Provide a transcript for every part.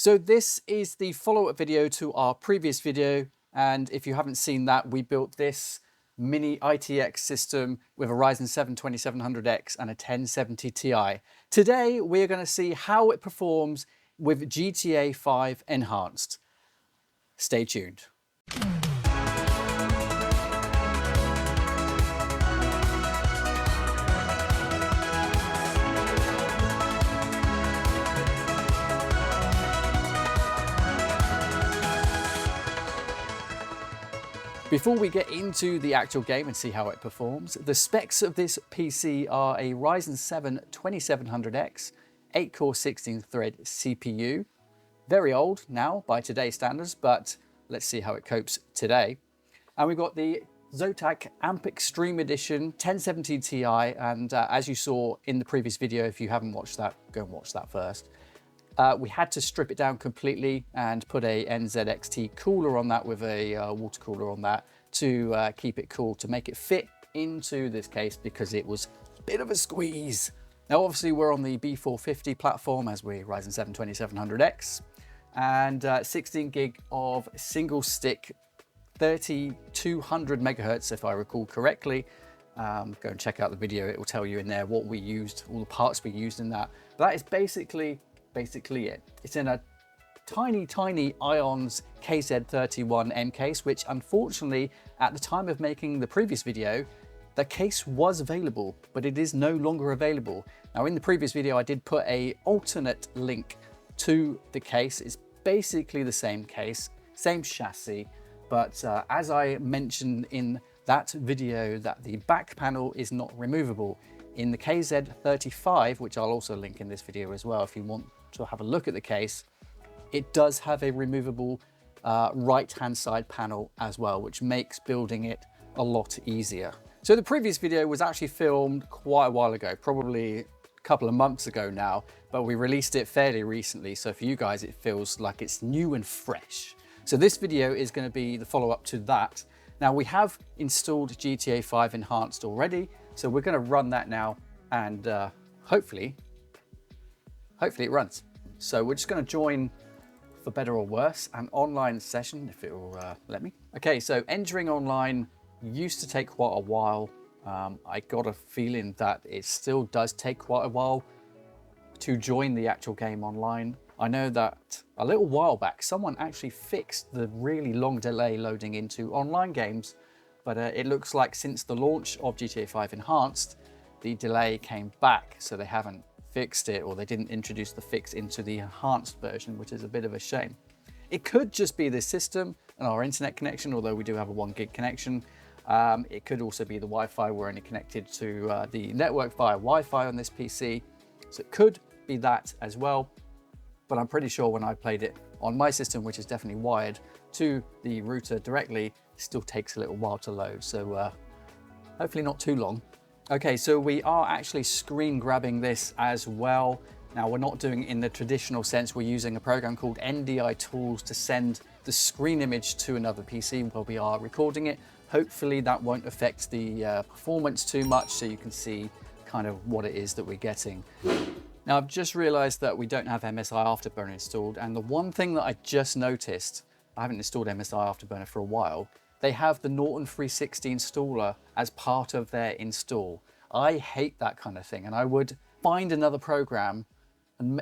So this is the follow-up video to our previous video, and if you haven't seen that, we built this mini ITX system with a Ryzen 7 2700X and a 1070 Ti. Today we're going to see how it performs with GTA 5 Enhanced. Stay tuned. Before we get into the actual game and see how it performs, the specs of this PC are a Ryzen 7 2700X, 8-core 16-thread CPU. Very old now by today's standards, but let's see how it copes today. And we've got the Zotac Amp Extreme Edition 1070 Ti, and as you saw in the previous video, if you haven't watched that, go and watch that first. We had to strip it down completely and put a NZXT cooler on that with a water cooler on that to keep it cool, to make it fit into this case because it was a bit of a squeeze. Now obviously we're on the B450 platform as we're Ryzen 7 2700X, and 16 gig of single stick 3200 megahertz if I recall correctly. Go and check out the video, it will tell you in there what we used, all the parts we used in that. But that is basically it. It's in a tiny iONZ KZ-31 M case, which unfortunately at the time of making the previous video, the case was available, but it is no longer available. Now in the previous video I did put a alternate link to the case. It's basically the same case, same chassis, but as I mentioned in that video, that the back panel is not removable. In the KZ-35, which I'll also link in this video as well if you want to have a look at the case, it does have a removable right-hand side panel as well, which makes building it a lot easier. So the previous video was actually filmed quite a while ago, probably a couple of months ago now, but we released it fairly recently. So for you guys, it feels like it's new and fresh. So this video is going to be the follow-up to that. Now we have installed GTA 5 Enhanced already, so we're going to run that now, and hopefully it runs. So we're just going to join, for better or worse, an online session, if it will let me. Okay, so entering online used to take quite a while. I got a feeling that it still does take quite a while to join the actual game online. I know that a little while back, someone actually fixed the really long delay loading into online games, but it looks like since the launch of GTA 5 Enhanced, the delay came back, so they haven't fixed it, or they didn't introduce the fix into the enhanced version, which is a bit of a shame. It could just be the system and our internet connection, although we do have a 1 gig connection. It could also be the Wi-Fi. We're only connected to the network via Wi-Fi on this PC, so it could be that as well. But I'm pretty sure when I played it on my system, which is definitely wired to the router directly, it still takes a little while to load. So hopefully not too long. Okay, so we are actually screen grabbing this as well. Now we're not doing it in the traditional sense. We're using a program called NDI Tools to send the screen image to another PC while we are recording it. Hopefully that won't affect the performance too much, so you can see kind of what it is that we're getting. Now I've just realized that we don't have MSI Afterburner installed, and the one thing that I just noticed, I haven't installed MSI Afterburner for a while, they have the Norton 360 installer as part of their install. I hate that kind of thing, and I would find another program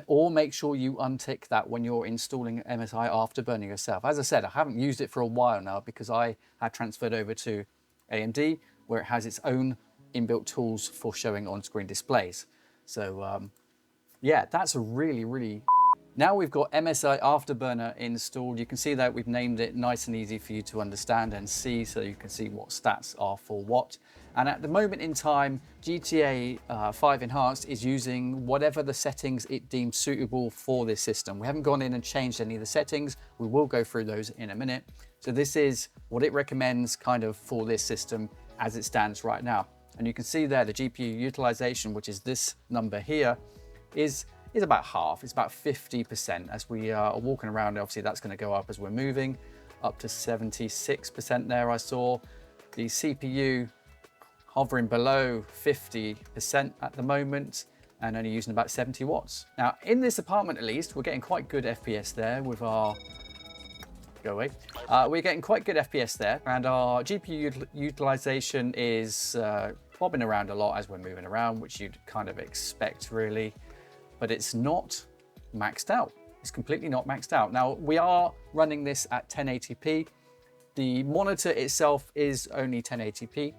or make sure you untick that when you're installing MSI Afterburner yourself. As I said, I haven't used it for a while now because I had transferred over to AMD, where it has its own inbuilt tools for showing on-screen displays. So yeah, that's a really... Now we've got MSI Afterburner installed. You can see that we've named it nice and easy for you to understand and see, so you can see what stats are for what. And at the moment in time, GTA 5 Enhanced is using whatever the settings it deems suitable for this system. We haven't gone in and changed any of the settings. We will go through those in a minute. So this is what it recommends kind of for this system as it stands right now. And you can see there the GPU utilization, which is this number here, is about half. It's about 50%. As we are walking around, obviously that's going to go up as we're moving, up to 76% there I saw. The CPU hovering below 50% at the moment. and only using about 70 watts. Now, in this apartment at least, we're getting quite good FPS there with our... Go away. We're getting quite good FPS there, and our GPU utilization is bobbing around a lot as we're moving around, which you'd kind of expect really, but it's not maxed out. It's completely not maxed out. Now, we are running this at 1080p. The monitor itself is only 1080p,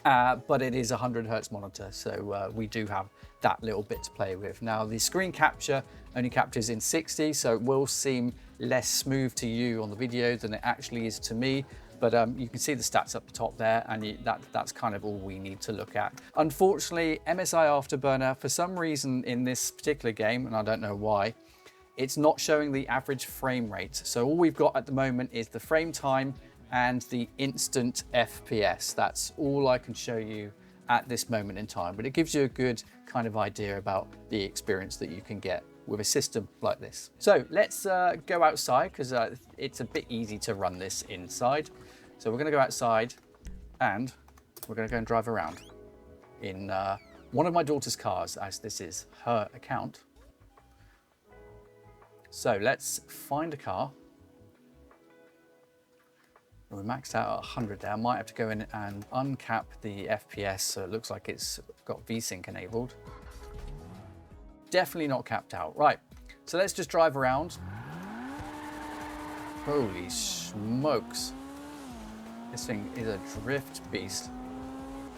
but it is a 100 Hertz monitor, so we do have that little bit to play with. Now, the screen capture only captures in 60, so it will seem less smooth to you on the video than it actually is to me, but you can see the stats up the top there, and that's kind of all we need to look at. Unfortunately, MSI Afterburner, for some reason in this particular game, and I don't know why, it's not showing the average frame rate. So all we've got at the moment is the frame time and the instant FPS. That's all I can show you at this moment in time, but it gives you a good kind of idea about the experience that you can get with a system like this. So let's go outside, because it's a bit easy to run this inside. So we're going to go outside and we're going to go and drive around in one of my daughter's cars, as this is her account. So let's find a car. We're maxed out at 100 there. I might have to go in and uncap the FPS, so it looks like it's got VSync enabled. Definitely not capped out. Right, so let's just drive around. Holy smokes. This thing is a drift beast.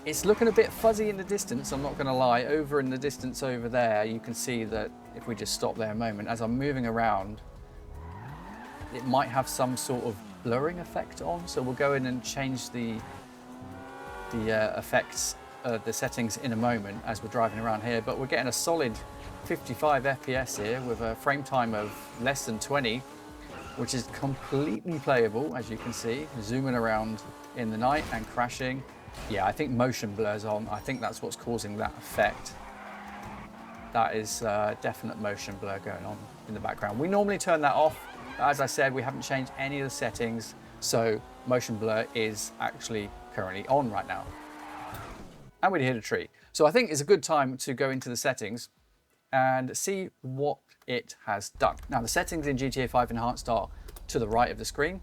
It's looking a bit fuzzy in the distance, I'm not gonna lie. Over in the distance over there, you can see that if we just stop there a moment, as I'm moving around, it might have some sort of blurring effect on. So we'll go in and change the effects, the settings in a moment as we're driving around here, but we're getting a solid 55 FPS here with a frame time of less than 20, which is completely playable, as you can see, zooming around in the night and crashing. Yeah, I think motion blur's on. I think that's what's causing that effect. That is definite motion blur going on in the background. We normally turn that off. As I said, we haven't changed any of the settings, so motion blur is actually currently on right now. And we hit a tree. So I think it's a good time to go into the settings and see what it has done. Now, the settings in GTA 5 Enhanced are to the right of the screen,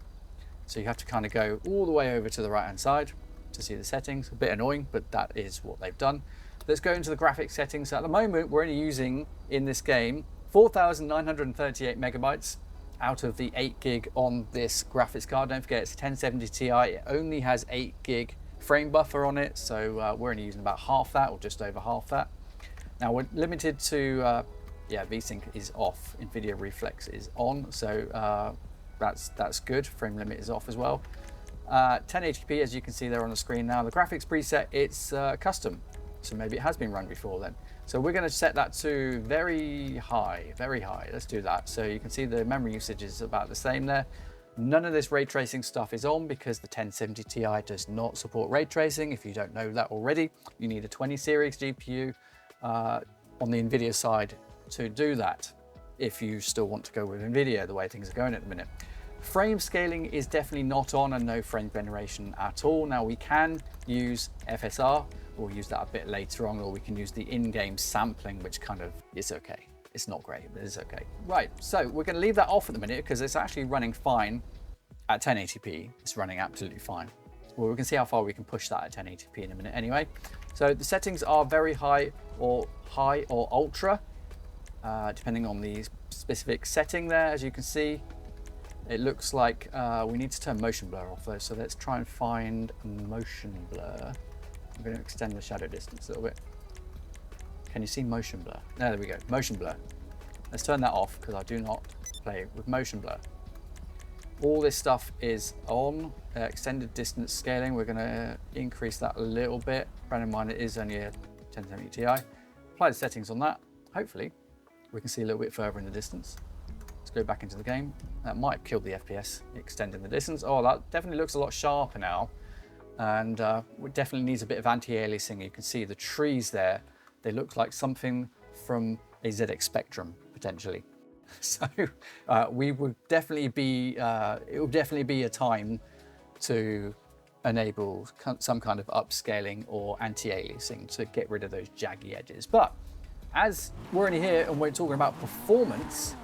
so you have to kind of go all the way over to the right-hand side to see the settings. A bit annoying, but that is what they've done. Let's go into the graphics settings. So at the moment, we're only using, in this game, 4,938 megabytes out of the 8 gig on this graphics card. Don't forget, it's a 1070 Ti. It only has 8 gig frame buffer on it, so we're only using about half that, or just over half that. Now, we're limited to, yeah, VSync is off. NVIDIA Reflex is on, so that's good. Frame limit is off as well. 1080p, as you can see there on the screen now. The graphics preset, it's custom, so maybe it has been run before then. So we're going to set that to very high, very high. Let's do that. So you can see the memory usage is about the same there. None of this ray tracing stuff is on because the 1070 Ti does not support ray tracing. If you don't know that already, you need a 20 series GPU on the NVIDIA side to do that, if you still want to go with NVIDIA the way things are going at the minute. Frame scaling is definitely not on, and no frame generation at all. Now, we can use FSR. We'll use that a bit later on, or we can use the in-game sampling, which kind of is okay. It's not great, but it's okay. Right, so we're going to leave that off at the minute because it's actually running fine at 1080p. It's running absolutely fine. Well, we can see how far we can push that at 1080p in a minute anyway. So the settings are very high or ultra, depending on the specific setting there. As you can see, it looks like we need to turn motion blur off though. So let's try and find motion blur. I'm going to extend the shadow distance a little bit. Can you see motion blur? There we go, motion blur. Let's turn that off because I do not play with motion blur. All this stuff is on. Extended distance scaling, we're going to increase that a little bit. Bear in mind it is only a 1070 Ti. Apply the settings on that. Hopefully we can see a little bit further in the distance. Let's go back into the game. That might have killed the FPS, extending the distance. Oh, that definitely looks a lot sharper now. And it definitely needs a bit of anti-aliasing. You can see the trees there. They look like something from a ZX Spectrum, potentially. So we would definitely be, it will definitely be a time to enable some kind of upscaling or anti-aliasing to get rid of those jaggy edges. But as we're in here and we're talking about performance,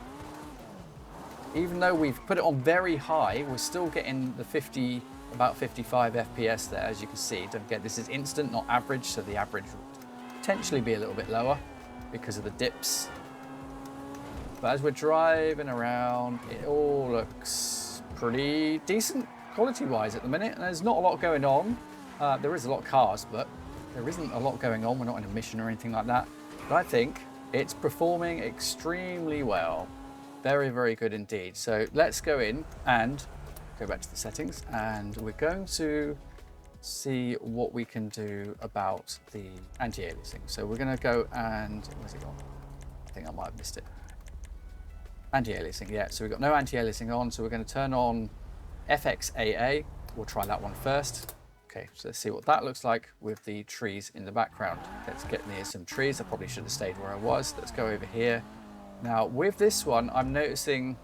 even though we've put it on very high, we're still getting the 50, about 55 FPS there, as you can see. Don't forget, this is instant, not average, so the average would potentially be a little bit lower because of the dips. But as we're driving around, it all looks pretty decent quality-wise at the minute. And there's not a lot going on. There is a lot of cars, but there isn't a lot going on. We're not in a mission or anything like that. But I think it's performing extremely well. Very, very good indeed. So let's go in and go back to the settings, and we're going to see what we can do about the anti-aliasing. So we're going to go and, where's it gone? I think I might have missed it. Anti-aliasing, yeah. So we've got no anti-aliasing on, so we're going to turn on FXAA. We'll try that one first. Okay, so let's see what that looks like with the trees in the background. Let's get near some trees. I probably should have stayed where I was. Let's go over here. Now with this one, I'm noticing,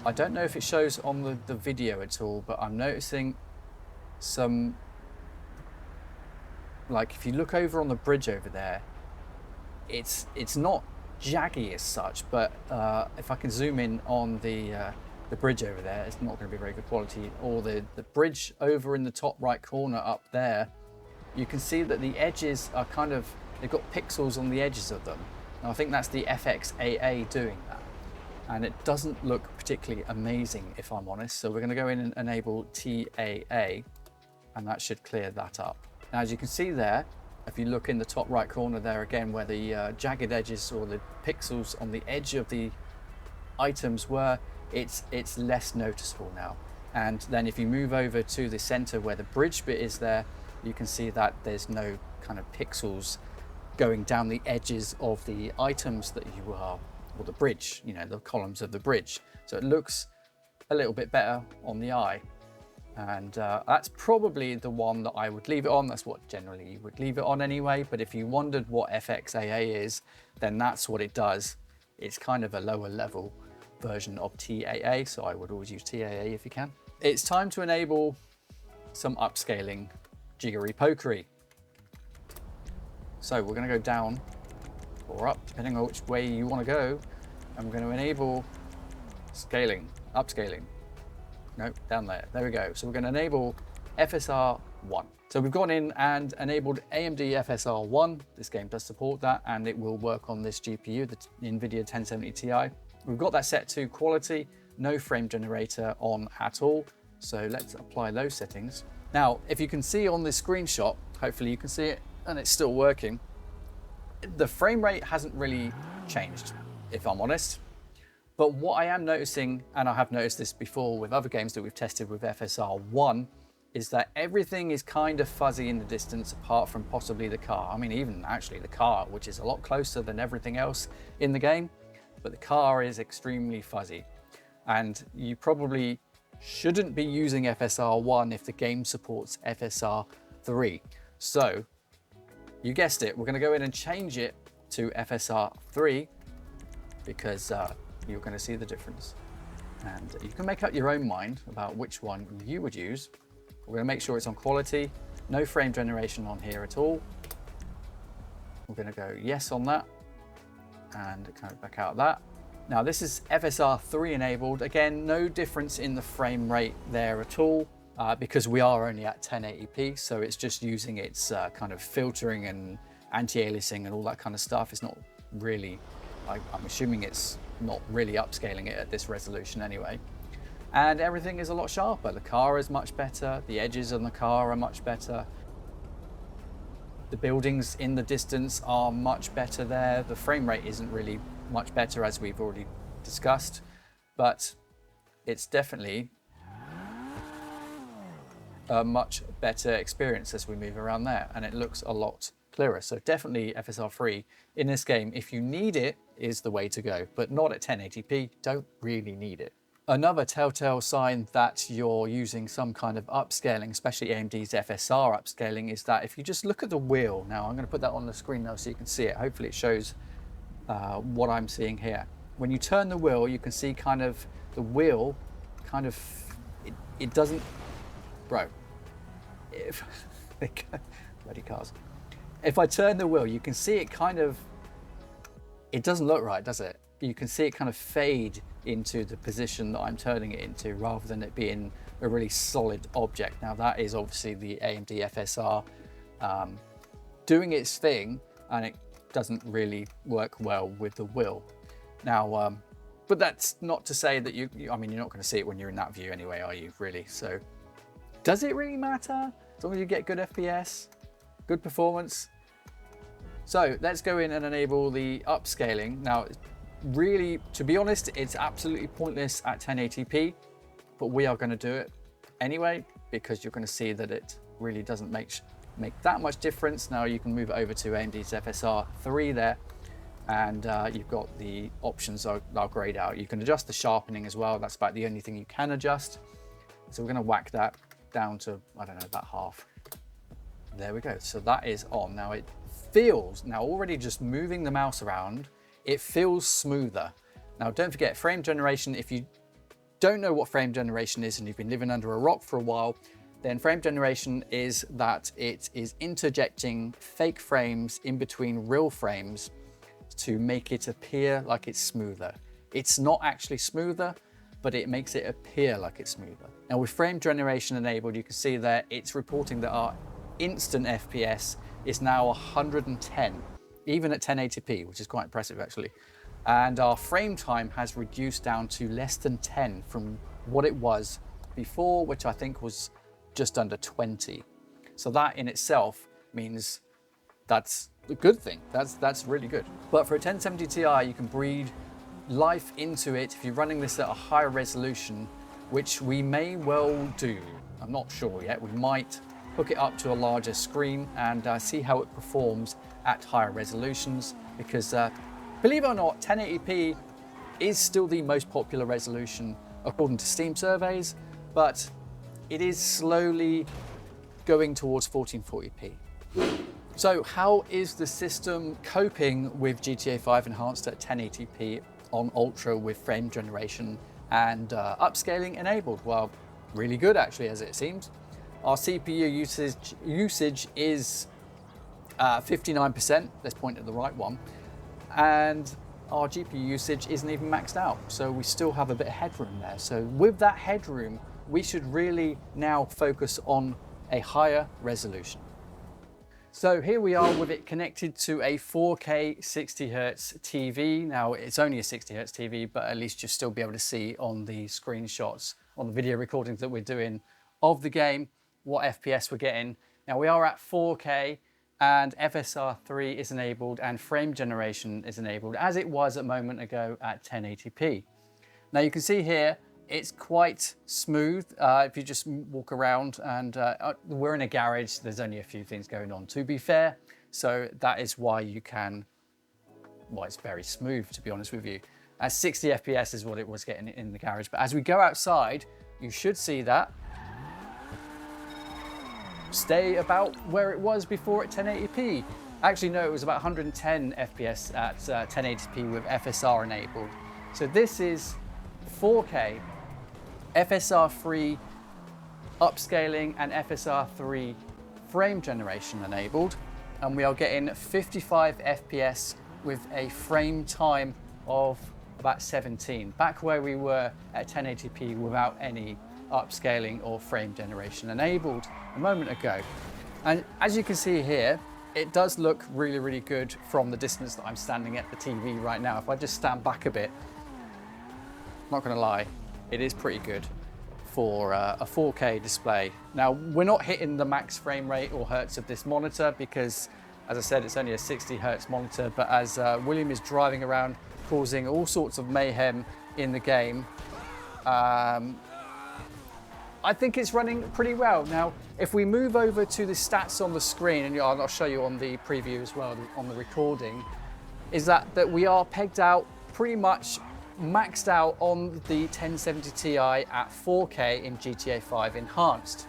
I don't know if it shows on the video at all, but I'm noticing some, like if you look over on the bridge over there, it's not jaggy as such, but if I can zoom in on the bridge over there, it's not going to be very good quality. Or the bridge over in the top right corner up there, you can see that the edges are kind of, they've got pixels on the edges of them. And I think that's the FXAA doing that. And it doesn't look particularly amazing, if I'm honest. So we're going to go in and enable TAA, and that should clear that up. Now, as you can see there, if you look in the top right corner there again, where the jagged edges or the pixels on the edge of the items were, it's less noticeable now. And then if you move over to the center where the bridge bit is there, you can see that there's no kind of pixels going down the edges of the items that you are, or the bridge, you know, the columns of the bridge. So it looks a little bit better on the eye. And that's probably the one that I would leave it on. That's what generally you would leave it on anyway. But if you wondered what FXAA is, then that's what it does. It's kind of a lower level version of TAA. So I would always use TAA if you can. It's time to enable some upscaling jiggery pokery. So we're going to go down or up, depending on which way you want to go. And we're going to enable scaling, upscaling. No, down there. There we go. So we're going to enable FSR 1. So we've gone in and enabled AMD FSR 1. This game does support that, and it will work on this GPU, the NVIDIA 1070 Ti. We've got that set to quality, no frame generator on at all. So let's apply those settings. Now, if you can see on this screenshot, hopefully you can see it, and it's still working. The frame rate hasn't really changed, if I'm honest. But what I am noticing, and I have noticed this before with other games that we've tested with FSR 1, is that everything is kind of fuzzy in the distance apart from possibly the car. I mean, even actually the car, which is a lot closer than everything else in the game, but the car is extremely fuzzy. And you probably shouldn't be using FSR 1 if the game supports FSR 3. So, you guessed it, we're going to go in and change it to FSR 3 because you're going to see the difference. And you can make up your own mind about which one you would use. We're going to make sure it's on quality, no frame generation on here at all. We're going to go yes on that and kind of back out of that. Now this is FSR 3 enabled. Again, no difference in the frame rate there at all because we are only at 1080p. So it's just using its kind of filtering and anti-aliasing and all that kind of stuff. It's not really, I'm assuming it's not really upscaling it at this resolution anyway. And everything is a lot sharper. The car is much better. The edges on the car are much better. The buildings in the distance are much better there. The frame rate isn't really much better, as we've already discussed, but it's definitely a much better experience as we move around there, and it looks a lot clearer. So definitely FSR 3 in this game, if you need it, is the way to go, but not at 1080p. Don't really need it. Another telltale sign that you're using some kind of upscaling, especially AMD's FSR upscaling, is that if you just look at the wheel, now I'm going to put that on the screen now so you can see it. Hopefully it shows what I'm seeing here. When you turn the wheel, you can see kind of the wheel kind of, it doesn't, bro, bloody cars. If I turn the wheel, you can see it kind of, it doesn't look right, does it? You can see it kind of fade into the position that I'm turning it into rather than it being a really solid object. Now that is obviously the AMD FSR doing its thing, and it doesn't really work well with the wheel. Now, but that's not to say that I mean, you're not going to see it when you're in that view anyway, are you, really? So does it really matter? As long as you get good FPS, good performance. So let's go in and enable the upscaling. Now, really, to be honest, it's absolutely pointless at 1080p, but we are going to do it anyway, because you're going to see that it really doesn't make that much difference. Now you can move it over to AMD's FSR 3 there, and you've got the options are grayed out. You can adjust the sharpening as well. That's about the only thing you can adjust. So we're going to whack that down to, I don't know, about half. There we go. So that is on. Now it feels, now already just moving the mouse around, it feels smoother. Now don't forget, frame generation, if you don't know what frame generation is and you've been living under a rock for a while, then frame generation is that it is interjecting fake frames in between real frames to make it appear like it's smoother. It's not actually smoother, but it makes it appear like it's smoother. Now with frame generation enabled, you can see that it's reporting that our instant FPS is now 110, even at 1080p, which is quite impressive actually. And our frame time has reduced down to less than 10 from what it was before, which I think was just under 20. So that in itself means that's a good thing. That's really good. But for a 1070 Ti, you can breathe life into it if you're running this at a higher resolution, which we may well do. I'm not sure yet. We might hook it up to a larger screen and see how it performs at higher resolutions, because believe it or not, 1080p is still the most popular resolution according to Steam surveys, but it is slowly going towards 1440p. So how is the system coping with GTA 5 enhanced at 1080p on Ultra with frame generation and upscaling enabled? Well, really good actually, as it seems. Our CPU usage is 59%, let's point at the right one, and our GPU usage isn't even maxed out, so we still have a bit of headroom there. So with that headroom, we should really now focus on a higher resolution. So here we are with it connected to a 4K 60Hz TV. Now it's only a 60Hz TV, but at least you'll still be able to see on the screenshots, on the video recordings that we're doing of the game, what FPS we're getting. Now we are at 4K and FSR 3 is enabled and frame generation is enabled, as it was a moment ago at 1080p. Now you can see here, it's quite smooth if you just walk around, and we're in a garage, there's only a few things going on, to be fair. So that is why you can, well, it's very smooth, to be honest with you. 60 FPS is what it was getting in the garage. But as we go outside, you should see that stay about where it was before at 1080p. Actually, no, it was about 110 FPS at 1080p with FSR enabled. So this is 4K, FSR 3 upscaling and FSR 3 frame generation enabled, and we are getting 55 FPS with a frame time of about 17, back where we were at 1080p without any upscaling or frame generation enabled a moment ago. And as you can see here, it does look really, really good from the distance that I'm standing at the TV right now. If I just stand back a bit, not gonna lie, it is pretty good for a 4K display. Now, we're not hitting the max frame rate or hertz of this monitor because, as I said, it's only a 60 hertz monitor, but as William is driving around causing all sorts of mayhem in the game, I think it's running pretty well. Now, if we move over to the stats on the screen, and I'll show you on the preview as well, on the recording, is that we are pegged out pretty much maxed out on the 1070 Ti at 4K in GTA 5 enhanced.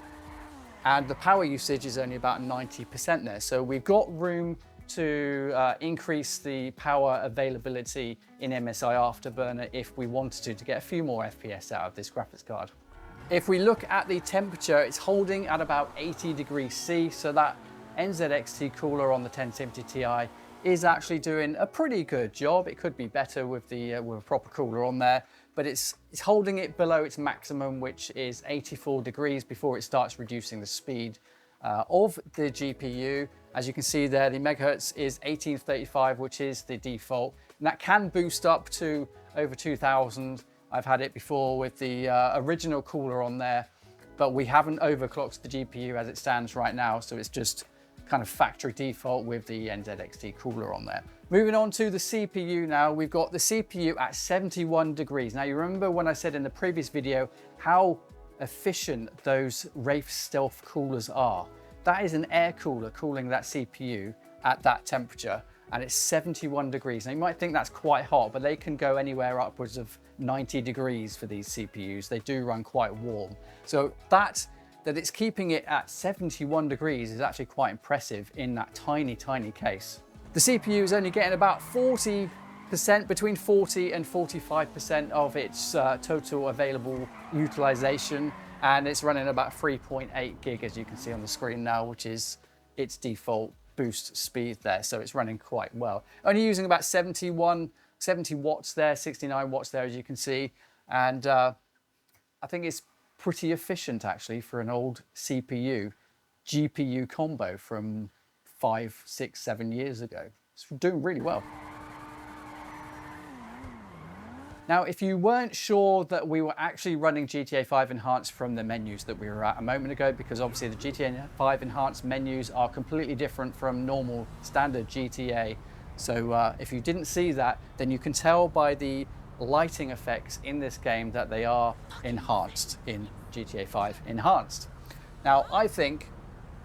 And the power usage is only about 90% there. So we've got room to increase the power availability in MSI Afterburner if we wanted to get a few more FPS out of this graphics card. If we look at the temperature, it's holding at about 80 degrees C, so that NZXT cooler on the 1070 Ti is actually doing a pretty good job. It could be better with a proper cooler on there, but it's holding it below its maximum, which is 84 degrees before it starts reducing the speed of the GPU. As you can see there, the megahertz is 1835, which is the default, and that can boost up to over 2000. I've had it before with the original cooler on there, but we haven't overclocked the GPU as it stands right now, so it's just kind of factory default with the NZXT cooler on there. Moving on to the CPU now, we've got the CPU at 71 degrees. Now, you remember when I said in the previous video how efficient those Wraith Stealth coolers are. That is an air cooler cooling that CPU at that temperature, and it's 71 degrees. Now, you might think that's quite hot, but they can go anywhere upwards of 90 degrees for these CPUs. They do run quite warm. So that it's keeping it at 71 degrees is actually quite impressive in that tiny, tiny case. The CPU is only getting about 40%, between 40 and 45% of its total available utilization, and it's running about 3.8 gig, as you can see on the screen now, which is its default boost speed there. So it's running quite well. Only using about 70 watts there, 69 watts there, as you can see. And I think it's pretty efficient actually for an old CPU GPU combo from 5, 6, 7 years ago. It's doing really well. Now, if you weren't sure that we were actually running GTA 5 Enhanced from the menus that we were at a moment ago, because obviously the GTA 5 Enhanced menus are completely different from normal standard GTA. So if you didn't see that, then you can tell by the lighting effects in this game that they are enhanced in GTA 5 Enhanced. Now, I think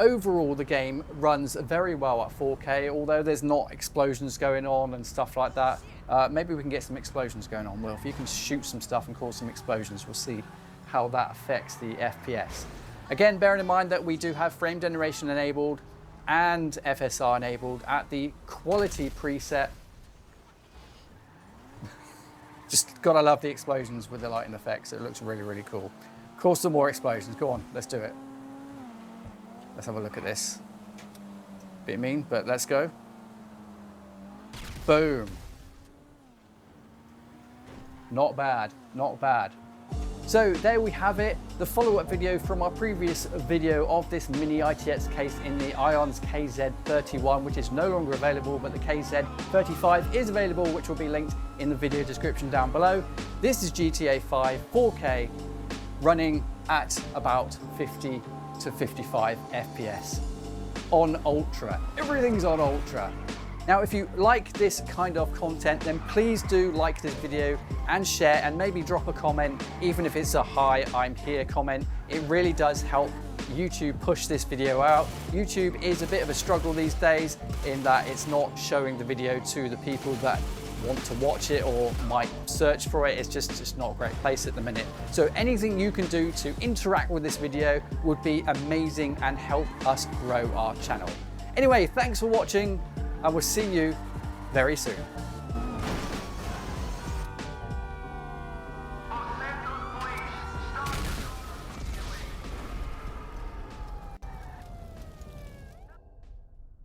overall the game runs very well at 4K, although there's not explosions going on and stuff like that. Maybe we can get some explosions going on. Well, if you can shoot some stuff and cause some explosions, we'll see how that affects the FPS. Again, bearing in mind that we do have frame generation enabled and FSR enabled at the quality preset. Just gotta love the explosions with the lighting effects. It looks really, really cool. Cause some more explosions. Go on, let's do it. Let's have a look at this. Bit mean, but let's go. Boom. Not bad, not bad. So there we have it, the follow-up video from our previous video of this mini ITX case in the iONZ KZ-31, which is no longer available, but the KZ-35 is available, which will be linked in the video description down below. This is GTA 5 4K running at about 50 to 55 FPS on Ultra. Everything's on Ultra. Now, if you like this kind of content, then please do like this video and share, and maybe drop a comment, even if it's a "Hi, I'm here" comment. It really does help YouTube push this video out. YouTube is a bit of a struggle these days in that it's not showing the video to the people that want to watch it or might search for it. It's just not a great place at the minute. So anything you can do to interact with this video would be amazing and help us grow our channel. Anyway, thanks for watching. I will see you very soon.